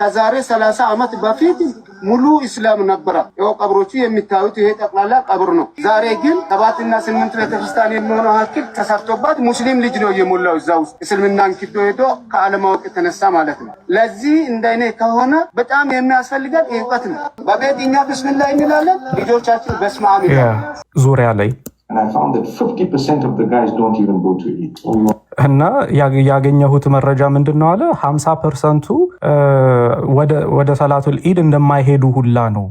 ከዛሬ 30 ዓመት በፊት ሙሉ እስላም ነበረ። ይኸው ቀብሮቹ የሚታዩት ይሄ ጠቅላላ ቀብር ነው። ዛሬ ግን 7 እና 8 ቤተክርስቲያን የሚሆነው ሀክል ተሰርቶባት ሙስሊም ልጅ ነው እየሞላው እዛ ውስጥ እስልምናን ክዶ ሄዶ ከአለማወቅ የተነሳ ማለት ነው። ለዚህ እንደኔ ከሆነ በጣም የሚያስፈልገን እውቀት ነው። በቤትኛ ብስሚላህ እንላለን፣ ልጆቻችን በስመ አብ ዙሪያ ላይ And I found that 50% of the guys don't even go to eat. እና ያገኘሁት መረጃ ምንድነው አለ 50%ቱ ወደ ሰላቱል ኢድ እንደማይሄዱ ሁላ ነው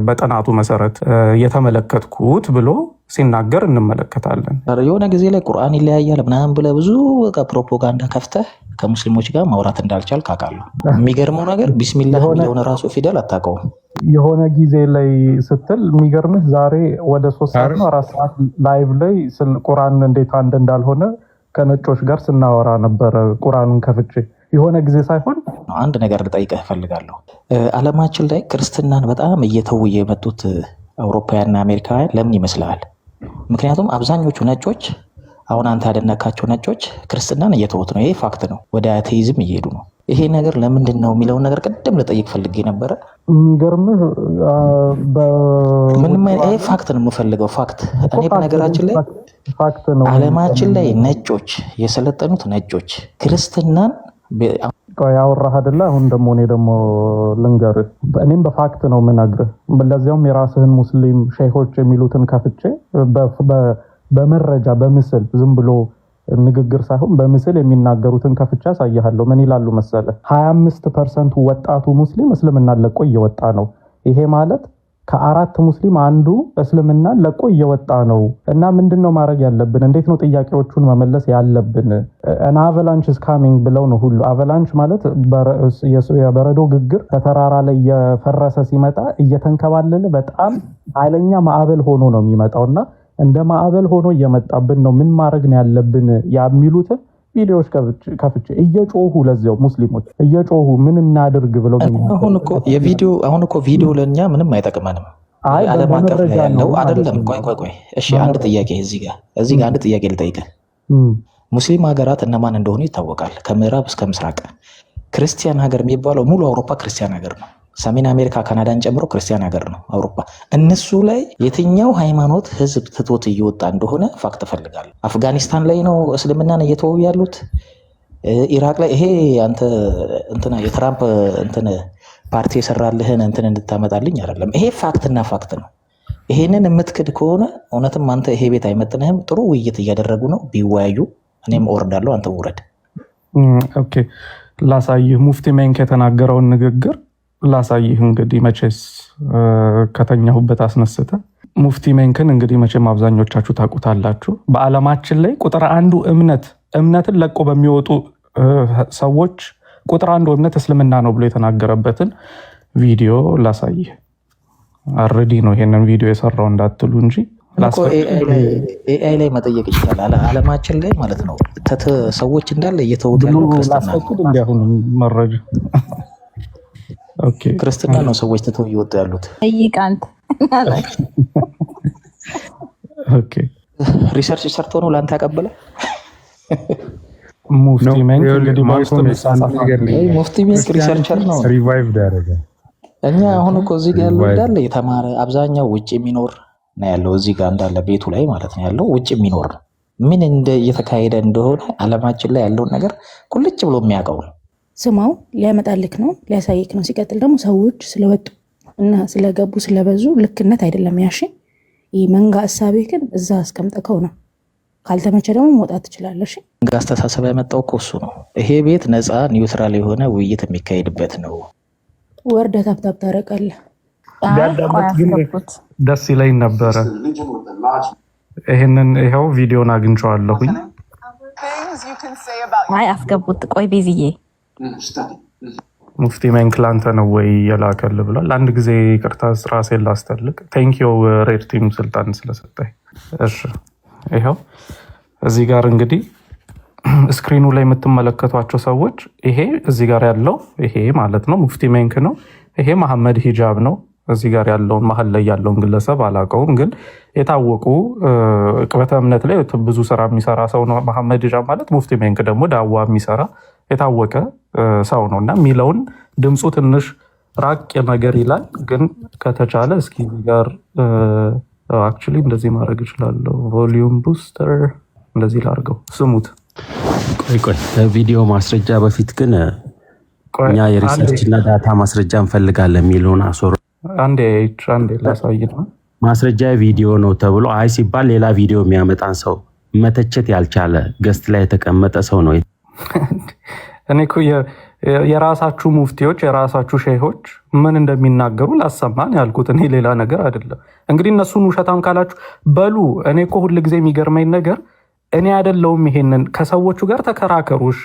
በጥናቱ መሰረት የተመለከትኩት ብሎ ሲናገር እንመለከታለን። የሆነ ጊዜ ላይ ቁርአን ይለያያል ምናምን ብለህ ብዙ ፕሮፓጋንዳ ከፍተህ ከሙስሊሞች ጋር ማውራት እንዳልቻል ካቃሉ። የሚገርመው ነገር ቢስሚላህ የሚለውን ራሱ ፊደል አታውቀውም። የሆነ ጊዜ ላይ ስትል የሚገርምህ ዛሬ ወደ 3 ሰዓት ነው 4 ሰዓት ላይቭ ላይ ቁርአን እንዴት አንድ እንዳልሆነ ከነጮች ጋር ስናወራ ነበረ። ቁርአኑን ከፍቼ የሆነ ጊዜ ሳይሆን አንድ ነገር ልጠይቅህ እፈልጋለሁ። ዓለማችን ላይ ክርስትናን በጣም እየተው የመጡት አውሮፓውያንና አሜሪካውያን ለምን ይመስላል? ምክንያቱም አብዛኞቹ ነጮች አሁን አንተ ያደነካቸው ነጮች ክርስትናን እየተውት ነው። ይሄ ፋክት ነው። ወደ አቴይዝም እየሄዱ ነው። ይሄ ነገር ለምንድን ነው የሚለውን ነገር ቀደም ልጠይቅ ፈልጌ ነበረ። የሚገርምህ ምንም ይሄ ፋክት ነው የምፈልገው ፋክት። እኔ በነገራችን ላይ ፋክት ነው ዓለማችን ላይ ነጮች የሰለጠኑት ነጮች ክርስትናን ያወራህ አይደለ? አሁን ደግሞ እኔ ደግሞ ልንገርህ፣ እኔም በፋክት ነው የምነግርህ። ለዚያውም የራስህን ሙስሊም ሼሆች የሚሉትን ከፍቼ በመረጃ በምስል ዝም ብሎ ንግግር ሳይሆን በምስል የሚናገሩትን ከፍቻ ያሳያለሁ። ምን ይላሉ መሰለ? 25% ወጣቱ ሙስሊም እስልምናን ለቆ እየወጣ ነው። ይሄ ማለት ከ4 ሙስሊም አንዱ እስልምናን ለቆ እየወጣ ነው። እና ምንድነው ማድረግ ያለብን? እንዴት ነው ጥያቄዎቹን መመለስ ያለብን? an avalanche is coming ብለው ነው ሁሉ። አቫላንች ማለት የበረዶ ግግር ከተራራ ላይ እየፈረሰ ሲመጣ እየተንከባለለ በጣም ኃይለኛ ማዕበል ሆኖ ነው የሚመጣውና እንደ ማዕበል ሆኖ እየመጣብን ነው። ምን ማድረግ ነው ያለብን የሚሉትን ቪዲዮዎች ከፍቼ እየጮሁ ለዚያው ሙስሊሞች እየጮሁ ምን እናድርግ ብለው አሁን እኮ ቪዲዮ ለኛ ምንም አይጠቅመንም። ዓለም አቀፍ ላይ ያለው አይደለም። ቆይ እሺ፣ አንድ ጥያቄ እዚህ ጋር አንድ ጥያቄ ልጠይቅህ። ሙስሊም ሀገራት እነማን እንደሆኑ ይታወቃል። ከምዕራብ እስከ ምስራቅ ክርስቲያን ሀገር የሚባለው ሙሉ አውሮፓ ክርስቲያን ሀገር ነው። ሰሜን አሜሪካ ካናዳን ጨምሮ ክርስቲያን ሀገር ነው አውሮፓ። እነሱ ላይ የትኛው ሃይማኖት ህዝብ ትቶት እየወጣ እንደሆነ ፋክት ፈልጋለሁ። አፍጋኒስታን ላይ ነው እስልምናን እየተወው ያሉት። ኢራቅ ላይ ይሄ አንተ የትራምፕ ፓርቲ የሰራልህን እንድታመጣልኝ አይደለም። ይሄ ፋክትና ፋክት ነው። ይሄንን የምትክድ ከሆነ እውነትም አንተ ይሄ ቤት አይመጥንህም። ጥሩ ውይይት እያደረጉ ነው፣ ቢወያዩ እኔም እወርዳለሁ፣ አንተ ውረድ። ኦኬ፣ ላሳይህ ሙፍቲ ሜንክ የተናገረውን ንግግር ላሳይህ። እንግዲህ መቼስ ከተኛሁበት አስነስተ ሙፍቲ ሜንክን እንግዲህ መቼም አብዛኞቻችሁ ታውቁታላችሁ። በዓለማችን ላይ ቁጥር አንዱ እምነትን ለቆ በሚወጡ ሰዎች ቁጥር አንዱ እምነት እስልምና ነው ብሎ የተናገረበትን ቪዲዮ ላሳይህ። አልሬዲ ነው ይሄንን ቪዲዮ የሰራው እንዳትሉ እንጂ ኤአይ ላይ መጠየቅ ይችላል። ዓለማችን ላይ ማለት ነው ሰዎች እንዳለ እየተውት ያለው መረጃ ክርስትና ነው ሰዎች ትተው እየወጡ ያሉት። ሪሰርች ሰርቶ ነው ለአንተ ያቀበለ ሙፍቲ ሜንክ ሪሰርቸር ነው። እኛ አሁን እኮ እዚህ ጋር ያለው እንዳለ የተማረ አብዛኛው ውጭ የሚኖር ነው ያለው። እዚህ ጋር እንዳለ ቤቱ ላይ ማለት ነው ያለው ውጭ የሚኖር ምን እየተካሄደ እንደሆነ ዓለማችን ላይ ያለውን ነገር ቁልጭ ብሎ የሚያውቀው ነው። ስማው ሊያመጣልክ ነው፣ ሊያሳይክ ነው። ሲቀጥል ደግሞ ሰዎች ስለወጡ እና ስለገቡ ስለበዙ ልክነት አይደለም። ያሺ ይህ መንጋ እሳቤ ግን እዛ አስቀምጠከው ነው። ካልተመቸ ደግሞ መውጣት ትችላለሽ። መንጋ አስተሳሰብ ያመጣው እኮ እሱ ነው። ይሄ ቤት ነፃ ኒውትራል የሆነ ውይይት የሚካሄድበት ነው። ወርደ ታብታብ ታረቃለህ። ደስ ይለኝ ነበረ። ይኸው ቪዲዮን አግኝቼዋለሁኝ። አይ አስገቡት። ቆይ ቤዝዬ ሙፍቲ ሜንክ ላንተ ነው ወይ የላከል ብሏል። አንድ ጊዜ ይቅርታ ራሴን ላስተልቅ። ቴንኪዩ ሬድ ቲም ስልጣን ስለሰጠኝ። እሺ ይኸው እዚህ ጋር እንግዲህ ስክሪኑ ላይ የምትመለከቷቸው ሰዎች ይሄ እዚህ ጋር ያለው ይሄ ማለት ነው ሙፍቲ ሜንክ ነው። ይሄ መሐመድ ሂጃብ ነው። እዚህ ጋር ያለውን መሀል ላይ ያለውን ግለሰብ አላውቀውም፣ ግን የታወቁ ቅበተ እምነት ላይ ብዙ ስራ የሚሰራ ሰው ነው መሐመድ ሂጃብ ማለት። ሙፍቲ ሜንክ ደግሞ ዳዋ የሚሰራ የታወቀ ሰው ነው እና የሚለውን ድምፁ ትንሽ ራቅ ነገር ይላል። ግን ከተቻለ እስኪ ጋር አክቹሊ እንደዚህ ማድረግ እችላለሁ። ቮሊዩም ቡስተር እንደዚህ ላድርገው፣ ስሙት። ቆይ ቪዲዮ ማስረጃ በፊት ግን እኛ የሪሰርች እና ዳታ ማስረጃ እንፈልጋለን የሚለውን አሶር አንዴ ላሳይ ነው። ማስረጃ ቪዲዮ ነው ተብሎ አይ ሲባል ሌላ ቪዲዮ የሚያመጣን ሰው መተቸት ያልቻለ ገስት ላይ የተቀመጠ ሰው ነው። እኔ እኮ የራሳችሁ ሙፍቲዎች የራሳችሁ ሼሆች ምን እንደሚናገሩ ላሰማን ያልኩት፣ እኔ ሌላ ነገር አይደለም። እንግዲህ እነሱን ውሸታም ካላችሁ በሉ። እኔ እኮ ሁልጊዜ የሚገርመኝ ነገር እኔ አይደለሁም። ይሄንን ከሰዎቹ ጋር ተከራከሩሽ፣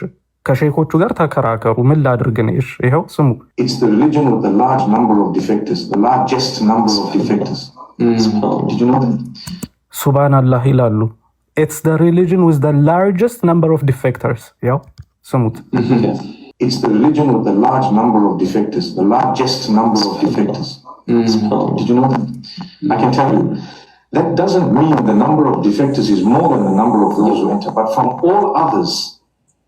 ከሼኮቹ ጋር ተከራከሩ። ምን ላድርግ ነው? ይሄው ስሙ። ሱብሃንአላህ ይላሉ። It's the religion with the largest number of defectors. ያው ስሙት። It's the religion with the large number of defectors, the largest number of defectors. Did you know that? I can tell you. That doesn't mean the number of defectors is more than the number of those who enter, but from all others,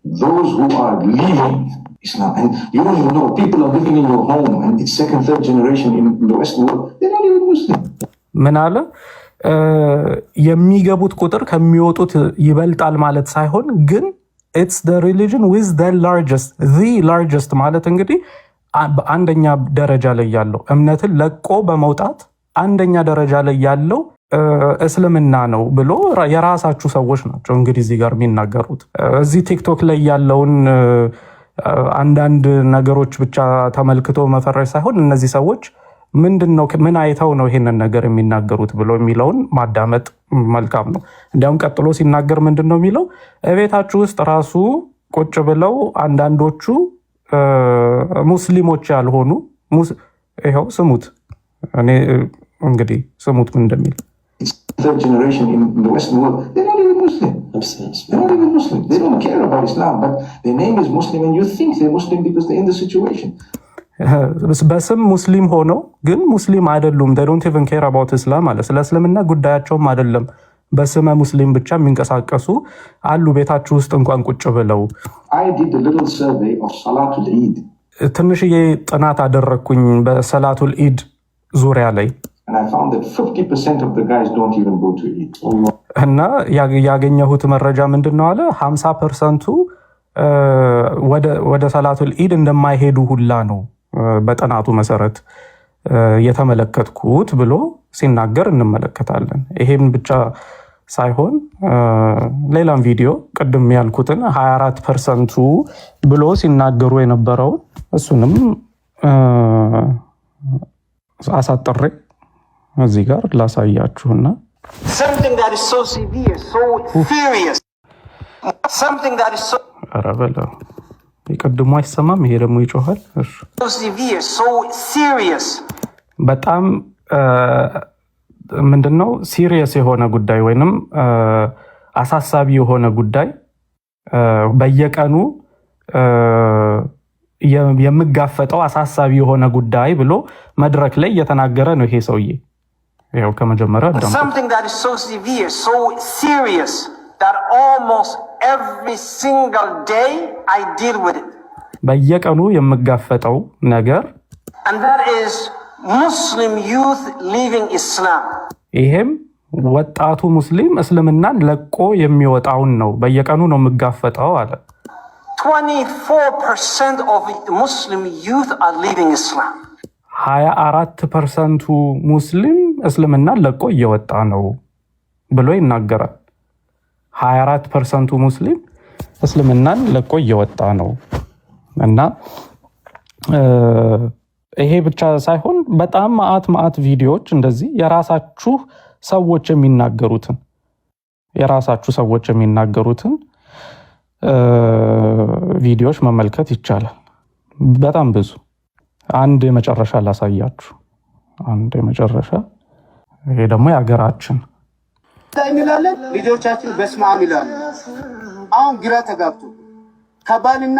those who are leaving Islam, and you don't even know, people are living in your home, and it's second, third generation in the Western world, they're not even Muslim. ምን አለ? የሚገቡት ቁጥር ከሚወጡት ይበልጣል ማለት ሳይሆን ግን it's the religion with the largest ማለት እንግዲህ አንደኛ ደረጃ ላይ ያለው እምነትን ለቆ በመውጣት አንደኛ ደረጃ ላይ ያለው እስልምና ነው ብሎ የራሳችሁ ሰዎች ናቸው እንግዲህ እዚህ ጋር የሚናገሩት። እዚህ ቲክቶክ ላይ ያለውን አንዳንድ ነገሮች ብቻ ተመልክቶ መፈረጅ ሳይሆን እነዚህ ሰዎች ምንድነው ምን አይተው ነው ይሄንን ነገር የሚናገሩት ብሎ የሚለውን ማዳመጥ መልካም ነው። እንዲያውም ቀጥሎ ሲናገር ምንድነው የሚለው? እቤታችሁ ውስጥ ራሱ ቁጭ ብለው አንዳንዶቹ ሙስሊሞች ያልሆኑ ይሄው ስሙት። እኔ እንግዲህ ስሙት ምን እንደሚል Third generation in the Western world, they're not even Muslim. They're not even Muslim. They don't care about Islam, but their name is Muslim, and you think they're Muslim because they're in the situation. በስም ሙስሊም ሆነው ግን ሙስሊም አይደሉም። they don't even care about Islam አለ። ስለ እስልምና ጉዳያቸውም አይደለም። በስመ ሙስሊም ብቻ የሚንቀሳቀሱ አሉ ቤታችሁ ውስጥ እንኳን ቁጭ ብለው። I did a little survey of Salatul Eid. ትንሽዬ ጥናት አደረኩኝ በሰላቱል ኢድ ዙሪያ ላይ and I found that 50% of the guys don't even go to Eid. እና ያገኘሁት መረጃ ምንድነው አለ 50%ቱ ወደ ሰላቱል ኢድ እንደማይሄዱ ሁላ ነው በጥናቱ መሰረት የተመለከትኩት ብሎ ሲናገር እንመለከታለን። ይሄን ብቻ ሳይሆን ሌላም ቪዲዮ ቅድም ያልኩትን 24%ቱ ብሎ ሲናገሩ የነበረው እሱንም አሳጥሬ እዚህ ጋር ላሳያችሁና something that is so severe, so serious, something that is so ይቀድሙ አይሰማም። ይሄ ደግሞ ይጮሃል። so severe, so serious በጣም ምንድነው ሲሪየስ የሆነ ጉዳይ ወይንም አሳሳቢ የሆነ ጉዳይ በየቀኑ የምጋፈጠው አሳሳቢ የሆነ ጉዳይ ብሎ መድረክ ላይ እየተናገረ ነው ይሄ ሰውዬ። ያው ከመጀመሪያው አዳም something that is so severe, so serious that almost every single day I deal with it. በየቀኑ የምጋፈጠው ነገር and that is Muslim youth leaving Islam. ይሄም ወጣቱ ሙስሊም እስልምናን ለቆ የሚወጣውን ነው በየቀኑ ነው የምጋፈጠው አለ። 24% of Muslim youth are leaving Islam. 24%ቱ ሙስሊም እስልምናን ለቆ እየወጣ ነው ብሎ ይናገራል። 24%ቱ ሙስሊም እስልምናን ለቆ እየወጣ ነው እና ይሄ ብቻ ሳይሆን በጣም ማአት ቪዲዮዎች እንደዚህ የራሳችሁ ሰዎች የሚናገሩትን ቪዲዮዎች መመልከት ይቻላል። በጣም ብዙ። አንድ የመጨረሻ ላሳያችሁ። ይሄ ደግሞ የሀገራችን ታይሚላለን ልጆቻችን በስማም ይላሉ። አሁን ግራ ተጋብቶ ከባልና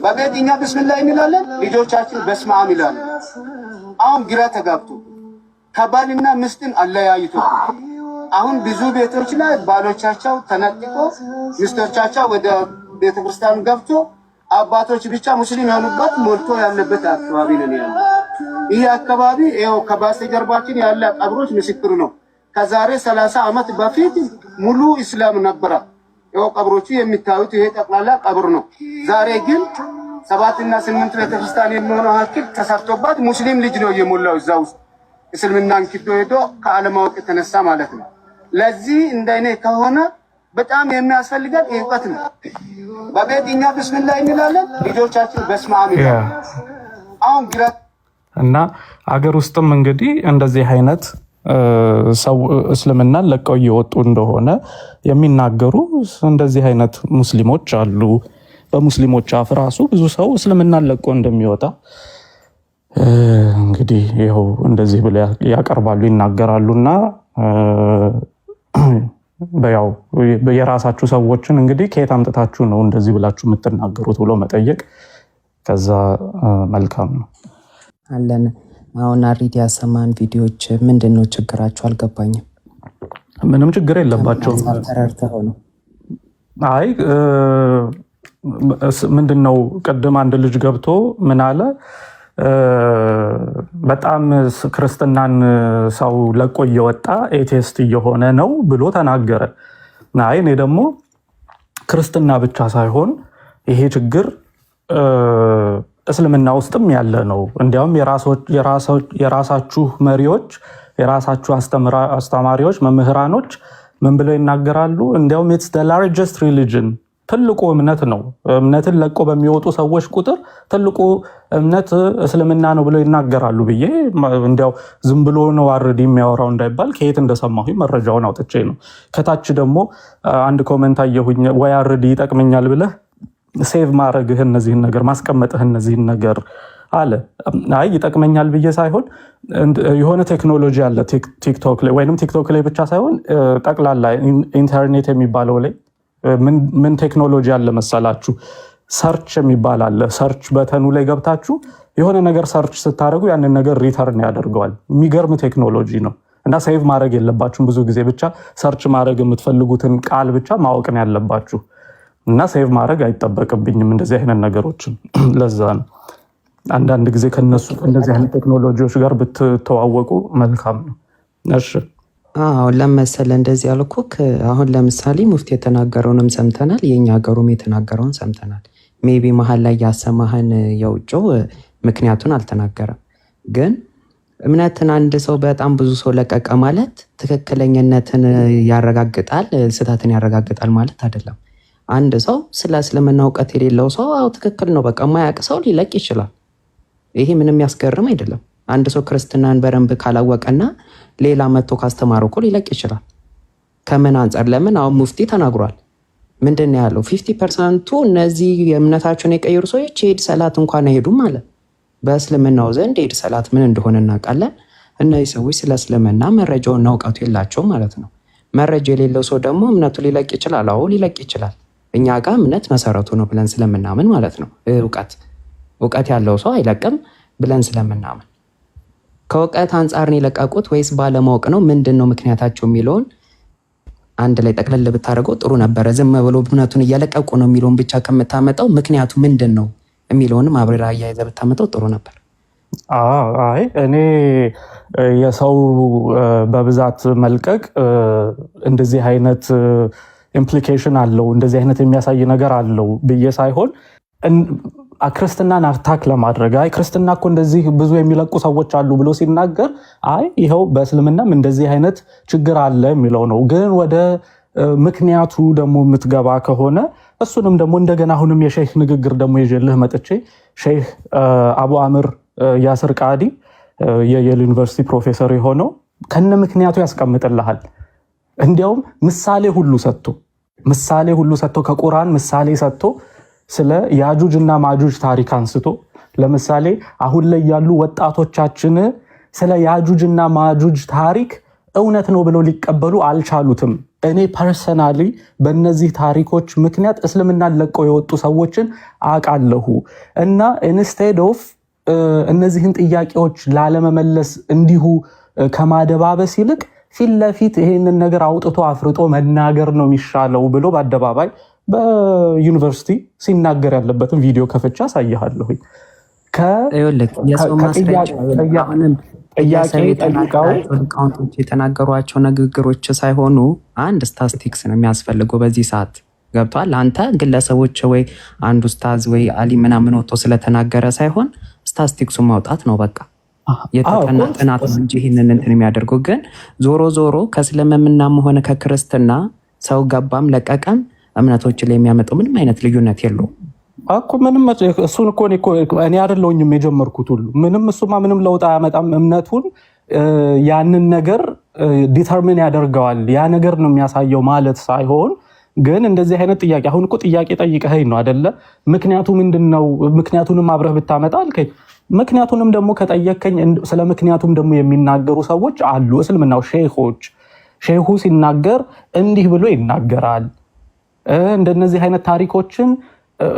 በቤትኛ ብስሚላህ እንላለን ልጆቻችን በስማም ይላሉ። አሁን ግራ ተጋብቶ ከባልና ምስትን አለያይቶ አሁን ብዙ ቤቶች ላይ ባሎቻቸው ተነጥቆ ሚስቶቻቸው ወደ ቤተክርስቲያን ገብቶ አባቶች ብቻ ሙስሊም የሆኑበት ሞልቶ ያለበት አካባቢ ነው ያለው። ይህ አካባቢ ይኸው ከበስተጀርባችን ያለ ቀብሮች ምስክር ነው። ከዛሬ 30 ዓመት በፊት ሙሉ እስላም ነበረ። ይኸው ቀብሮቹ የሚታዩት ይሄ ጠቅላላ ቀብር ነው። ዛሬ ግን 7 እና 8 ቤተክርስቲያን የሚሆነው ሀክል ተሰርቶባት ሙስሊም ልጅ ነው የሞላው እዛ ውስጥ እስልምናን ክዶ ሄዶ ከአለማወቅ የተነሳ ማለት ነው። ለዚህ እንደኔ ከሆነ በጣም የሚያስፈልገን እውቀት ነው። በቤትኛ ቢስሚላህ እንላለን፣ ልጆቻችን በስመ አብ ይላሉ። አሁን ግራ እና አገር ውስጥም እንግዲህ እንደዚህ አይነት ሰው እስልምናን ለቀው እየወጡ እንደሆነ የሚናገሩ እንደዚህ አይነት ሙስሊሞች አሉ። በሙስሊሞች አፍ ራሱ ብዙ ሰው እስልምናን ለቆ እንደሚወጣ እንግዲህ ይኸው እንደዚህ ብለው ያቀርባሉ፣ ይናገራሉና በያው የራሳችሁ ሰዎችን እንግዲህ ከየት አምጥታችሁ ነው እንደዚህ ብላችሁ የምትናገሩት ብሎ መጠየቅ ከዛ መልካም ነው አለን። አሁን አሪድ ያሰማን ቪዲዮዎች ምንድነው ችግራቸው? አልገባኝም። ምንም ችግር የለባቸውም። ተረድተው ነው? አይ ምንድነው ቅድም አንድ ልጅ ገብቶ ምን አለ፣ በጣም ክርስትናን ሰው ለቆ እየወጣ ኤቴስት እየሆነ ነው ብሎ ተናገረ። አይ እኔ ደግሞ ክርስትና ብቻ ሳይሆን ይሄ ችግር እስልምና ውስጥም ያለ ነው። እንዲያውም የራሳችሁ መሪዎች፣ የራሳችሁ አስተማሪዎች፣ መምህራኖች ምን ብለው ይናገራሉ? እንዲያውም it's the largest religion ትልቁ እምነት ነው። እምነትን ለቆ በሚወጡ ሰዎች ቁጥር ትልቁ እምነት እስልምና ነው ብለው ይናገራሉ ብዬ እንዲያው ዝም ብሎ ነው አርዲ የሚያወራው እንዳይባል ከየት እንደሰማሁ መረጃውን አውጥቼ ነው። ከታች ደግሞ አንድ ኮሜንት አየሁኝ፣ ወይ አርዲ ይጠቅመኛል ብለህ ሴቭ ማድረግህ እነዚህን ነገር ማስቀመጥህ እነዚህን ነገር አለ። አይ ይጠቅመኛል ብዬ ሳይሆን የሆነ ቴክኖሎጂ አለ ቲክቶክ ላይ፣ ወይንም ቲክቶክ ላይ ብቻ ሳይሆን ጠቅላላ ኢንተርኔት የሚባለው ላይ ምን ቴክኖሎጂ አለ መሰላችሁ? ሰርች የሚባል አለ። ሰርች በተኑ ላይ ገብታችሁ የሆነ ነገር ሰርች ስታደርጉ ያንን ነገር ሪተርን ያደርገዋል። የሚገርም ቴክኖሎጂ ነው እና ሴቭ ማድረግ የለባችሁም። ብዙ ጊዜ ብቻ ሰርች ማድረግ የምትፈልጉትን ቃል ብቻ ማወቅን ያለባችሁ እና ሴቭ ማድረግ አይጠበቅብኝም እንደዚህ አይነት ነገሮችን። ለዛ ነው አንዳንድ ጊዜ ከነሱ እንደዚህ አይነት ቴክኖሎጂዎች ጋር ብትተዋወቁ መልካም ነው። እሺ አሁን ለመሰለ እንደዚህ ያልኩክ አሁን ለምሳሌ ሙፍቲ የተናገረውንም ሰምተናል፣ የኛ ሀገሩም የተናገረውን ሰምተናል። ሜቢ መሀል ላይ ያሰማህን የውጭው ምክንያቱን አልተናገረም። ግን እምነትን አንድ ሰው በጣም ብዙ ሰው ለቀቀ ማለት ትክክለኛነትን ያረጋግጣል፣ ስህተትን ያረጋግጣል ማለት አይደለም። አንድ ሰው ስለ እስልምና እውቀት የሌለው ሰው አው ትክክል ነው በቃ ማያውቅ ሰው ሊለቅ ይችላል። ይሄ ምንም ያስገርም አይደለም። አንድ ሰው ክርስትናን በረንብ ካላወቀና ሌላ መጥቶ ካስተማረው እኮ ሊለቅ ይችላል። ከምን አንጻር? ለምን አሁን ሙፍቲ ተናግሯል። ምንድን ነው ያለው? 50% እነዚህ የእምነታቸውን የቀየሩ ሰዎች የኢድ ሰላት እንኳን አይሄዱም ማለት። በእስልምናው ዘንድ የኢድ ሰላት ምን እንደሆነ እናውቃለን። እነዚህ ሰዎች ስለ እስልምና መረጃውና እውቀቱ የላቸውም ማለት ነው። መረጃ የሌለው ሰው ደግሞ እምነቱ ሊለቅ ይችላል። አዎ ሊለቅ ይችላል። እኛ ጋር እምነት መሰረቱ ነው ብለን ስለምናምን ማለት ነው። እውቀት ያለው ሰው አይለቅም ብለን ስለምናምን ከእውቀት አንጻር ነው የለቀቁት ወይስ ባለማወቅ ነው? ምንድን ነው ምክንያታቸው የሚለውን አንድ ላይ ጠቅለል ብታደርገው ጥሩ ነበረ። ዝም ብሎ እምነቱን እያለቀቁ ነው የሚለውን ብቻ ከምታመጣው ምክንያቱ ምንድን ነው የሚለውንም አብረራ አያይዘህ ብታመጣው ጥሩ ነበር። አይ እኔ የሰው በብዛት መልቀቅ እንደዚህ አይነት ኢምፕሊኬሽን አለው፣ እንደዚህ አይነት የሚያሳይ ነገር አለው ብዬ ሳይሆን ክርስትናን አታክ ለማድረግ አይ ክርስትና እኮ እንደዚህ ብዙ የሚለቁ ሰዎች አሉ ብሎ ሲናገር አይ ይኸው በእስልምናም እንደዚህ አይነት ችግር አለ የሚለው ነው። ግን ወደ ምክንያቱ ደግሞ የምትገባ ከሆነ እሱንም ደግሞ እንደገና አሁንም የሼህ ንግግር ደግሞ ይዤልህ መጥቼ ሼህ አቡ አምር ያስር ቃዲ የየል ዩኒቨርሲቲ ፕሮፌሰር የሆነው ከነ ምክንያቱ ያስቀምጥልሃል። እንዲያውም ምሳሌ ሁሉ ሰጥቶ ከቁርአን ምሳሌ ሰጥቶ ስለ ያጁጅ እና ማጁጅ ታሪክ አንስቶ ለምሳሌ አሁን ላይ ያሉ ወጣቶቻችን ስለ ያጁጅ እና ማጁጅ ታሪክ እውነት ነው ብለው ሊቀበሉ አልቻሉትም። እኔ ፐርሰናሊ በእነዚህ ታሪኮች ምክንያት እስልምናን ለቀው የወጡ ሰዎችን አውቃለሁ እና ኢንስቴድ ኦፍ እነዚህን ጥያቄዎች ላለመመለስ እንዲሁ ከማደባበስ ይልቅ ፊት ለፊት ይሄንን ነገር አውጥቶ አፍርጦ መናገር ነው የሚሻለው ብሎ በአደባባይ በዩኒቨርሲቲ ሲናገር ያለበትን ቪዲዮ ከፍቻ አሳይሃለሁ። ሊቃውንቶች የተናገሯቸው ንግግሮች ሳይሆኑ አንድ ስታቲስቲክስ ነው የሚያስፈልገው በዚህ ሰዓት ገብቷል። አንተ ግለሰቦች ወይ አንድ ኡስታዝ ወይ አሊ ምናምን ወጥቶ ስለተናገረ ሳይሆን ስታቲስቲክሱ ማውጣት ነው በቃ የተጠና ጥናት ነው እንጂ ይህንን እንትን የሚያደርገው ግን ዞሮ ዞሮ ከእስልምናም ሆነ ከክርስትና ሰው ገባም ለቀቀም እምነቶች ላይ የሚያመጣው ምንም አይነት ልዩነት የለውም እኮ ምንም እሱን እኮ እኔ አይደለሁኝም የጀመርኩት ሁሉ ምንም ለውጥ አያመጣም። እምነቱን ያንን ነገር ዲተርሚን ያደርገዋል ያ ነገር ነው የሚያሳየው ማለት ሳይሆን ግን እንደዚህ አይነት ጥያቄ አሁን እኮ ጥያቄ ጠይቀኸኝ ነው አይደለ? ምክንያቱ ምንድነው? ምክንያቱንም አብረህ ብታመጣ አልከኝ። ምክንያቱንም ደግሞ ከጠየቀኝ ስለ ምክንያቱም ደግሞ የሚናገሩ ሰዎች አሉ። እስልምናው ሼሁ ሲናገር እንዲህ ብሎ ይናገራል። እንደነዚህ አይነት ታሪኮችን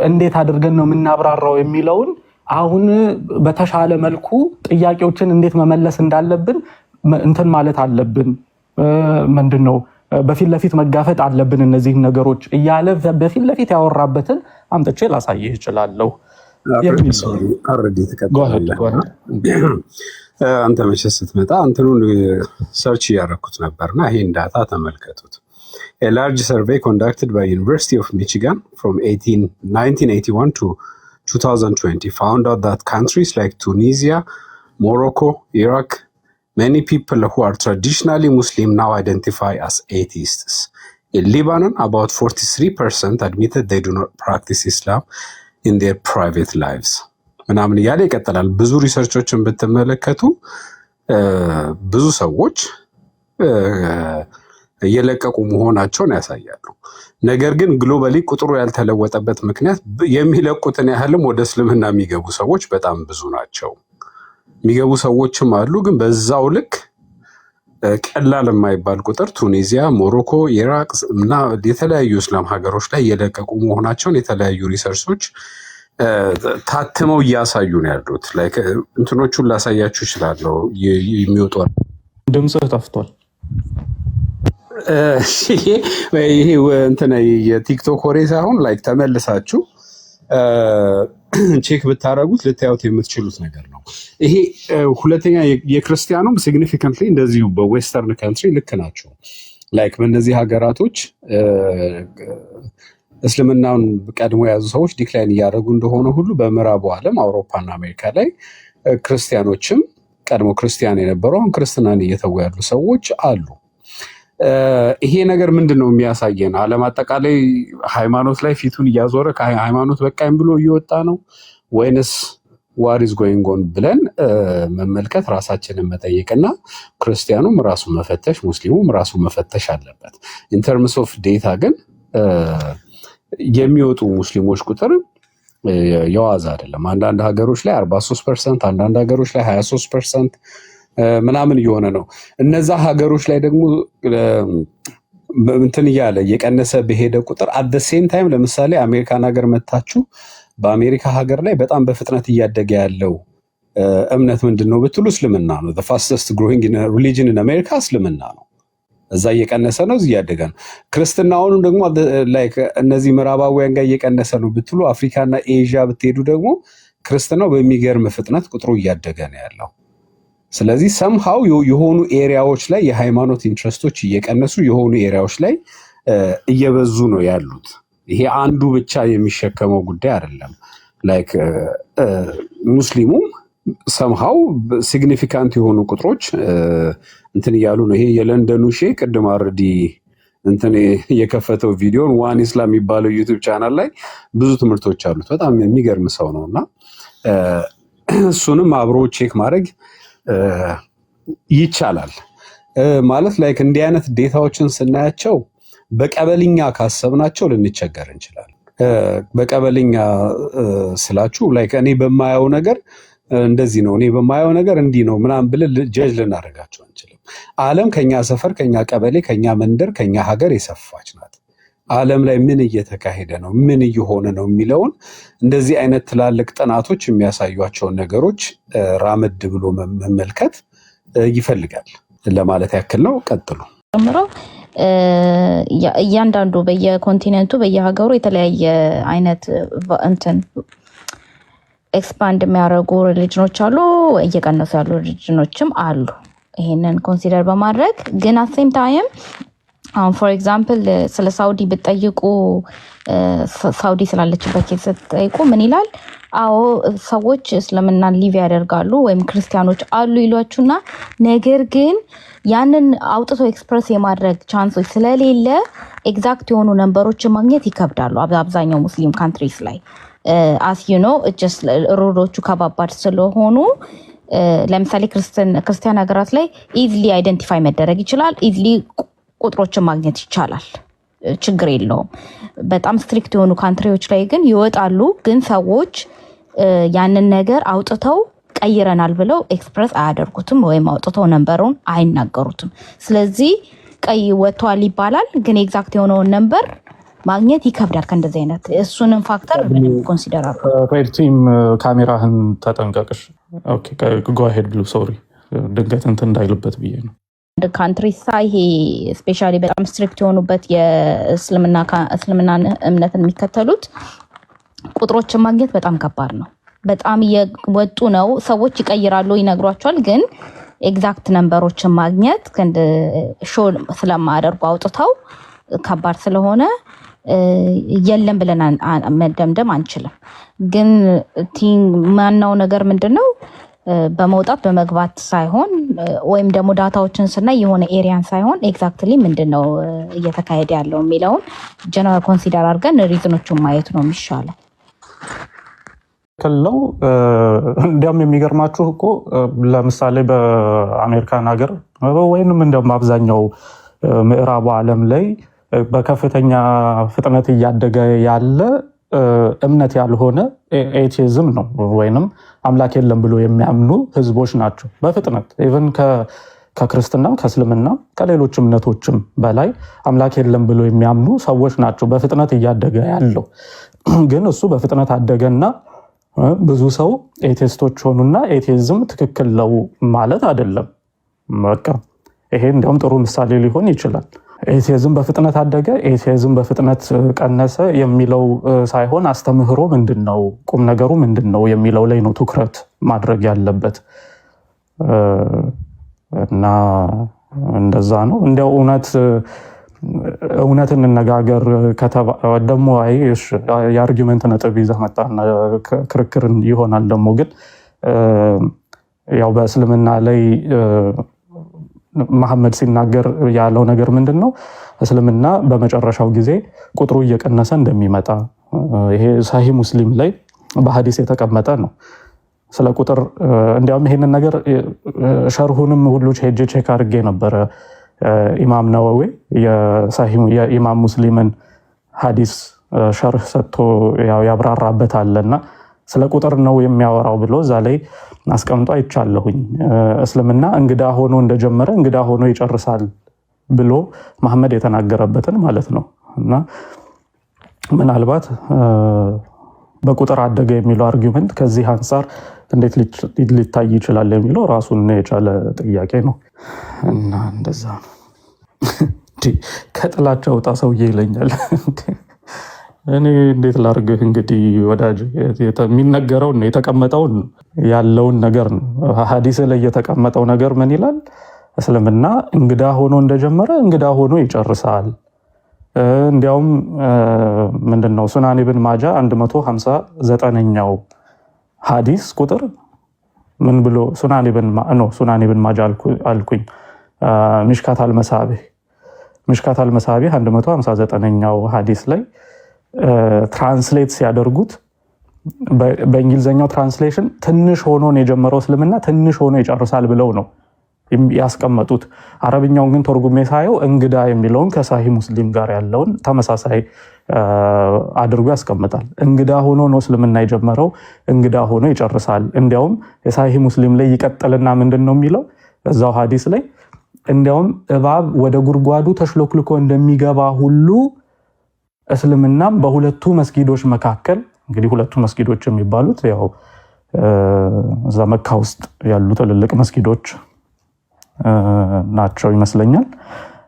እንዴት አድርገን ነው የምናብራራው የሚለውን አሁን በተሻለ መልኩ ጥያቄዎችን እንዴት መመለስ እንዳለብን እንትን ማለት አለብን። ምንድነው በፊት ለፊት መጋፈጥ አለብን እነዚህን ነገሮች እያለ በፊት ለፊት ያወራበትን አምጥቼ ላሳይህ እችላለሁ። አንተ መቼ ስትመጣ እንትኑን ሰርች እያደረኩት ነበርና ይሄን ዳታ ተመልከቱት። A large survey conducted by University of Michigan from 1981 to 2020 found out that countries like Tunisia, Morocco, Iraq, many people who are traditionally Muslim now identify as atheists. In Lebanon, about 43% admitted they do not practice Islam in their private lives. ምናምን እያለ ይቀጥላል። ብዙ ሪሰርቾችን ብትመለከቱ ብዙ ሰዎች እየለቀቁ መሆናቸውን ያሳያሉ። ነገር ግን ግሎባሊ ቁጥሩ ያልተለወጠበት ምክንያት የሚለቁትን ያህልም ወደ እስልምና የሚገቡ ሰዎች በጣም ብዙ ናቸው። የሚገቡ ሰዎችም አሉ፣ ግን በዛው ልክ ቀላል የማይባል ቁጥር ቱኒዚያ፣ ሞሮኮ፣ ኢራቅ እና የተለያዩ እስላም ሀገሮች ላይ እየለቀቁ መሆናቸውን የተለያዩ ሪሰርቾች ታትመው እያሳዩ ነው ያሉት። ላይክ እንትኖቹን ላሳያችሁ እችላለሁ። የሚወጡ ድምጽህ ጠፍቷል። ይሄ እንትን የቲክቶክ ወሬ ሳይሆን ላይክ ተመልሳችሁ ቼክ ብታረጉት ልታዩት የምትችሉት ነገር ነው። ይሄ ሁለተኛ የክርስቲያኑም ሲግኒፊካንትሊ እንደዚሁ በዌስተርን ካንትሪ ልክ ናቸው። ላይክ በእነዚህ ሀገራቶች እስልምናውን ቀድሞ የያዙ ሰዎች ዲክላይን እያደረጉ እንደሆነ ሁሉ በምዕራቡ ዓለም አውሮፓና አሜሪካ ላይ ክርስቲያኖችም ቀድሞ ክርስቲያን የነበሩ አሁን ክርስትናን እየተዉ ያሉ ሰዎች አሉ። ይሄ ነገር ምንድን ነው የሚያሳየን? ዓለም አጠቃላይ ሃይማኖት ላይ ፊቱን እያዞረ ከሃይማኖት በቃኝ ብሎ እየወጣ ነው ወይንስ ዋት ኢዝ ጎይንግ ኦን ብለን መመልከት ራሳችንን መጠየቅና ክርስቲያኑም ራሱ መፈተሽ ሙስሊሙም ራሱ መፈተሽ አለበት። ኢን ተርምስ ኦፍ ዴታ ግን የሚወጡ ሙስሊሞች ቁጥር የዋዛ አይደለም። አንዳንድ ሀገሮች ላይ 43%፣ አንዳንድ ሀገሮች ላይ 23% ምናምን እየሆነ ነው። እነዛ ሀገሮች ላይ ደግሞ እንትን እያለ እየቀነሰ በሄደ ቁጥር አት ዘ ሴም ታይም ለምሳሌ አሜሪካን ሀገር መታችሁ በአሜሪካ ሀገር ላይ በጣም በፍጥነት እያደገ ያለው እምነት ምንድን ነው ብትሉ እስልምና ነው። the fastest growing religion in America እስልምና ነው። እዛ እየቀነሰ ነው፣ እዚህ እያደገ ነው። ክርስትናውንም ደግሞ ላይክ እነዚህ ምዕራባውያን ጋር እየቀነሰ ነው ብትሉ አፍሪካና ኤዥያ ብትሄዱ ደግሞ ክርስትናው በሚገርም ፍጥነት ቁጥሩ እያደገ ነው ያለው። ስለዚህ ሰምሃው የሆኑ ኤሪያዎች ላይ የሃይማኖት ኢንትረስቶች እየቀነሱ የሆኑ ኤሪያዎች ላይ እየበዙ ነው ያሉት። ይሄ አንዱ ብቻ የሚሸከመው ጉዳይ አይደለም። ላይክ ሙስሊሙም ሰምሃው ሲግኒፊካንት የሆኑ ቁጥሮች እንትን እያሉ ነው። ይሄ የለንደኑ ሼህ ቅድም አርዲ እንትን የከፈተው ቪዲዮን ዋን ኢስላም የሚባለው ዩቲዩብ ቻናል ላይ ብዙ ትምህርቶች አሉት። በጣም የሚገርም ሰው ነው እና እሱንም አብሮ ቼክ ማድረግ ይቻላል። ማለት ላይክ እንዲህ አይነት ዴታዎችን ስናያቸው በቀበልኛ ካሰብናቸው ልንቸገር እንችላለን። በቀበልኛ ስላችሁ ላይክ እኔ በማየው ነገር እንደዚህ ነው፣ እኔ በማየው ነገር እንዲህ ነው ምናምን ብለን ጀጅ ልናደርጋቸው አንችልም። ዓለም ከኛ ሰፈር፣ ከኛ ቀበሌ፣ ከኛ መንደር፣ ከኛ ሀገር የሰፋች ናት። ዓለም ላይ ምን እየተካሄደ ነው፣ ምን እየሆነ ነው የሚለውን እንደዚህ አይነት ትላልቅ ጥናቶች የሚያሳዩቸውን ነገሮች ራመድ ብሎ መመልከት ይፈልጋል ለማለት ያክል ነው። ቀጥሉ። ጨምሮ እያንዳንዱ በየኮንቲኔንቱ በየሀገሩ የተለያየ አይነት እንትን ኤክስፓንድ የሚያደርጉ ሪሊጅኖች አሉ፣ እየቀነሱ ያሉ ሪሊጅኖችም አሉ። ይሄንን ኮንሲደር በማድረግ ግን አሴም ታይም አሁን ፎር ኤግዛምፕል ስለ ሳውዲ ብትጠይቁ ሳውዲ ስላለችበት ኬስ ስትጠይቁ ምን ይላል? አዎ ሰዎች እስልምናን ሊቭ ያደርጋሉ ወይም ክርስቲያኖች አሉ ይሏችሁና ነገር ግን ያንን አውጥቶ ኤክስፕረስ የማድረግ ቻንሶች ስለሌለ ኤግዛክት የሆኑ ነንበሮችን ማግኘት ይከብዳሉ አብዛኛው ሙስሊም ካንትሪስ ላይ አስ ዩ ኖ ጀስት ሩሎቹ ከባባድ ስለሆኑ ለምሳሌ ክርስቲያን ሀገራት ላይ ኢዝሊ አይደንቲፋይ መደረግ ይችላል፣ ኢዝሊ ቁጥሮችን ማግኘት ይቻላል፣ ችግር የለውም። በጣም ስትሪክት የሆኑ ካንትሪዎች ላይ ግን ይወጣሉ፣ ግን ሰዎች ያንን ነገር አውጥተው ቀይረናል ብለው ኤክስፕረስ አያደርጉትም ወይም አውጥተው ነንበሩን አይናገሩትም። ስለዚህ ቀይ ወጥቷል ይባላል፣ ግን ኤግዛክት የሆነውን ነንበር ማግኘት ይከብዳል። ከእንደዚህ አይነት እሱንም ፋክተር ኮንሲደር አድርጉ። ሬድ ቲም ካሜራህን ተጠንቀቅሽ። ኦኬ ጎ አሄድ ብሉ። ሶሪ ድንገት እንትን እንዳይልበት ብዬ ነው። ካንትሪ ሳይ ይሄ ስፔሻሊ በጣም ስትሪክት የሆኑበት የእስልምና እምነትን የሚከተሉት ቁጥሮችን ማግኘት በጣም ከባድ ነው። በጣም እየወጡ ነው። ሰዎች ይቀይራሉ፣ ይነግሯቸዋል፣ ግን ኤግዛክት ነንበሮችን ማግኘት ሾ ስለማያደርጉ አውጥተው ከባድ ስለሆነ የለም ብለን መደምደም አንችልም። ግን ማናው ነገር ምንድነው በመውጣት በመግባት ሳይሆን ወይም ደግሞ ዳታዎችን ስናይ የሆነ ኤሪያን ሳይሆን ኤግዛክትሊ ምንድነው እየተካሄደ ያለው የሚለውን ጀነራል ኮንሲደር አድርገን ሪዝኖቹን ማየት ነው የሚሻለው። ከለው እንዲያውም የሚገርማችሁ እኮ ለምሳሌ በአሜሪካን ሀገር ወይንም እንደውም አብዛኛው ምዕራቡ ዓለም ላይ በከፍተኛ ፍጥነት እያደገ ያለ እምነት ያልሆነ ኤቲዝም ነው፣ ወይንም አምላክ የለም ብሎ የሚያምኑ ህዝቦች ናቸው። በፍጥነት ኢቨን ከክርስትናም ከእስልምናም ከሌሎች እምነቶችም በላይ አምላክ የለም ብሎ የሚያምኑ ሰዎች ናቸው በፍጥነት እያደገ ያለው። ግን እሱ በፍጥነት አደገና ብዙ ሰው ኤቲስቶች ሆኑና ኤቲዝም ትክክል ነው ማለት አይደለም። በቃ ይሄ እንዲያውም ጥሩ ምሳሌ ሊሆን ይችላል። ኤቲዝም በፍጥነት አደገ፣ ኤቲዝም በፍጥነት ቀነሰ የሚለው ሳይሆን አስተምህሮ ምንድነው፣ ቁም ነገሩ ምንድነው የሚለው ላይ ነው ትኩረት ማድረግ ያለበት እና እንደዛ ነው። እንዲያው እውነት እንነጋገር ደግሞ የአርጊመንት ነጥብ ይዘህ መጣና ክርክርን ይሆናል። ደግሞ ግን ያው በእስልምና ላይ መሐመድ ሲናገር ያለው ነገር ምንድነው? እስልምና በመጨረሻው ጊዜ ቁጥሩ እየቀነሰ እንደሚመጣ ይሄ ሳሂህ ሙስሊም ላይ በሐዲስ የተቀመጠ ነው። ስለ ቁጥር እንዲያውም ይሄንን ነገር ሸርሁንም ሁሉ ሄጄ ቼክ አድርጌ ነበረ። ኢማም ነወዊ የኢማም ሙስሊምን ሐዲስ ሸርህ ሰጥቶ ያብራራበት አለና ስለ ቁጥር ነው የሚያወራው ብሎ እዛ ላይ አስቀምጦ አይቻለሁኝ። እስልምና እንግዳ ሆኖ እንደጀመረ እንግዳ ሆኖ ይጨርሳል ብሎ መሐመድ የተናገረበትን ማለት ነው። እና ምናልባት በቁጥር አደገ የሚለው አርጊመንት ከዚህ አንፃር እንዴት ሊታይ ይችላል የሚለው ራሱን የቻለ ጥያቄ ነው። እና እንደዛ ነው። ከጥላቻ ወጣ ሰውዬ ይለኛል። እኔ እንዴት ላርግህ እንግዲህ ወዳጅ፣ የሚነገረውን የተቀመጠውን ያለውን ነገር ነው። ሐዲስ ላይ የተቀመጠው ነገር ምን ይላል? እስልምና እንግዳ ሆኖ እንደጀመረ እንግዳ ሆኖ ይጨርሳል። እንዲያውም ምንድነው ሱናን ኢብን ማጃ 159ኛው ሐዲስ ቁጥር ምን ብሎ ሱናን ኢብን ማጃ አልኩኝ፣ ሚሽካት አልመሳቢህ 159ኛው ሐዲስ ላይ ትራንስሌት ሲያደርጉት በእንግሊዘኛው ትራንስሌሽን ትንሽ ሆኖ ነው የጀመረው እስልምና ትንሽ ሆኖ ይጨርሳል ብለው ነው ያስቀመጡት። አረብኛውን ግን ተርጉሜ ሳየው እንግዳ የሚለውን ከሳሂህ ሙስሊም ጋር ያለውን ተመሳሳይ አድርጎ ያስቀምጣል። እንግዳ ሆኖ ነው እስልምና የጀመረው፣ እንግዳ ሆኖ ይጨርሳል። እንዲያውም የሳሂህ ሙስሊም ላይ ይቀጥልና ምንድነው የሚለው እዛው ሐዲስ ላይ እንዲያውም እባብ ወደ ጉድጓዱ ተሽሎክልኮ እንደሚገባ ሁሉ እስልምናም በሁለቱ መስጊዶች መካከል፣ እንግዲህ ሁለቱ መስጊዶች የሚባሉት ያው እዛ መካ ውስጥ ያሉ ትልልቅ መስጊዶች ናቸው ይመስለኛል።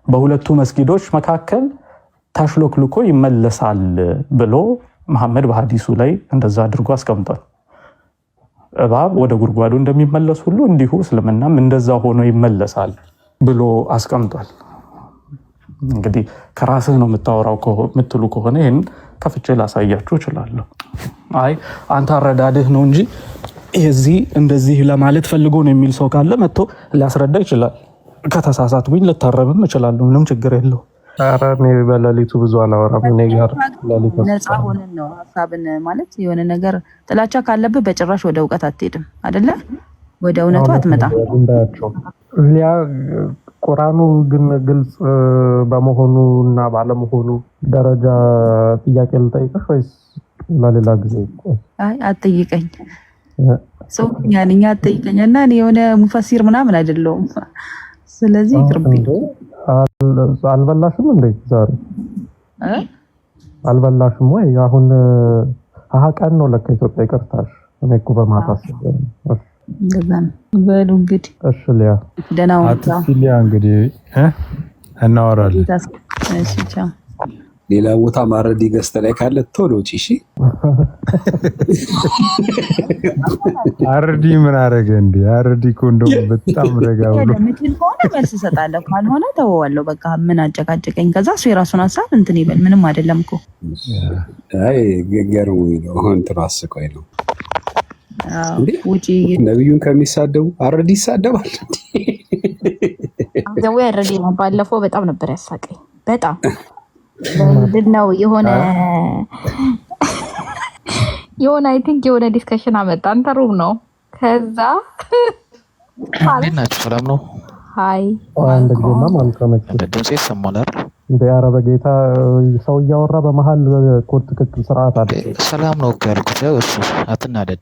በሁለቱ መስጊዶች መካከል ተሽሎክልኮ ይመለሳል ብሎ መሐመድ በሐዲሱ ላይ እንደዛ አድርጎ አስቀምጧል። እባብ ወደ ጉድጓዱ እንደሚመለስ ሁሉ እንዲሁ እስልምናም እንደዛ ሆኖ ይመለሳል ብሎ አስቀምጧል። እንግዲህ ከራስህ ነው የምታወራው የምትሉ ከሆነ ይህን ከፍቼ ላሳያችሁ እችላለሁ። አይ አንተ አረዳድህ ነው እንጂ የዚህ እንደዚህ ለማለት ፈልጎ ነው የሚል ሰው ካለ መጥቶ ሊያስረዳ ይችላል። ከተሳሳትኩኝ ልታረምም እችላለሁ። ምንም ችግር የለው። ኧረ እኔ በሌሊቱ ብዙ አላወራም። እኔ ጋር ነፃ ሆነን ነው ሀሳብን ማለት የሆነ ነገር ጥላቻ ካለብህ በጭራሽ ወደ እውቀት አትሄድም አይደለ? ወደ እውነቱ አትመጣም። ሊያ ቁርአኑ ግን ግልጽ በመሆኑ እና ባለመሆኑ ደረጃ ጥያቄ ልጠይቅሽ ወይስ ለሌላ ጊዜ? አይ አትጠይቀኝ። ያንኛ አትጠይቀኝ እና እኔ የሆነ ሙፈሲር ምናምን አይደለሁም። ስለዚህ ይቅርብኝ። አልበላሽም እንዴ ዛሬ? አልበላሽም ወይ? አሁን ቀን ነው ለካ ኢትዮጵያ። ይቅርታሽ፣ እኔ እኮ በማታ እንደዛ ነው። በሉ እንግዲህ እሺ ሊያ ደህና ሊያ እንግዲህ እናወራለን። እሺ ቻው። ሌላ ቦታ ማረድ ገዝተ ላይ ካለ ቶሎ ውጪ። እሺ አርዲ ምን አረገ እንዴ? አርዲ እኮ እንደው በጣም ረጋ ብሎ ምንድን ሆነ መልስ እሰጣለሁ፣ ካልሆነ ተወዋለሁ። በቃ ምን አጨቃጨቀኝ። ከዛ እሱ የራሱን ሀሳብ እንትን ይበል። ምንም አይደለም እኮ። አይ ገርሞኝ ነው። እንትን አስቆይ ነው ውጪ። ነብዩን ከሚሳደቡ አርዲ ይሳደባል። ዘው ያረዲ ነው። ባለፈው በጣም ነበር ያሳቀኝ። በጣም ምንድነው የሆነ አይ ቲንክ የሆነ ዲስከሽን አመጣ። አንተ ሩም ነው። ከዛ እንዴት ናችሁ? ሰላም ነው? ሃይ አንድ ግዴማ ማንከመች ድምጽ ይሰማል አይደል? እንደ ያረበ ጌታ ሰው እያወራ በመሃል ኮድ ትክክል ስርዓት አለ። ሰላም ነው እኮ ያልኩት። እሱ አትናደድ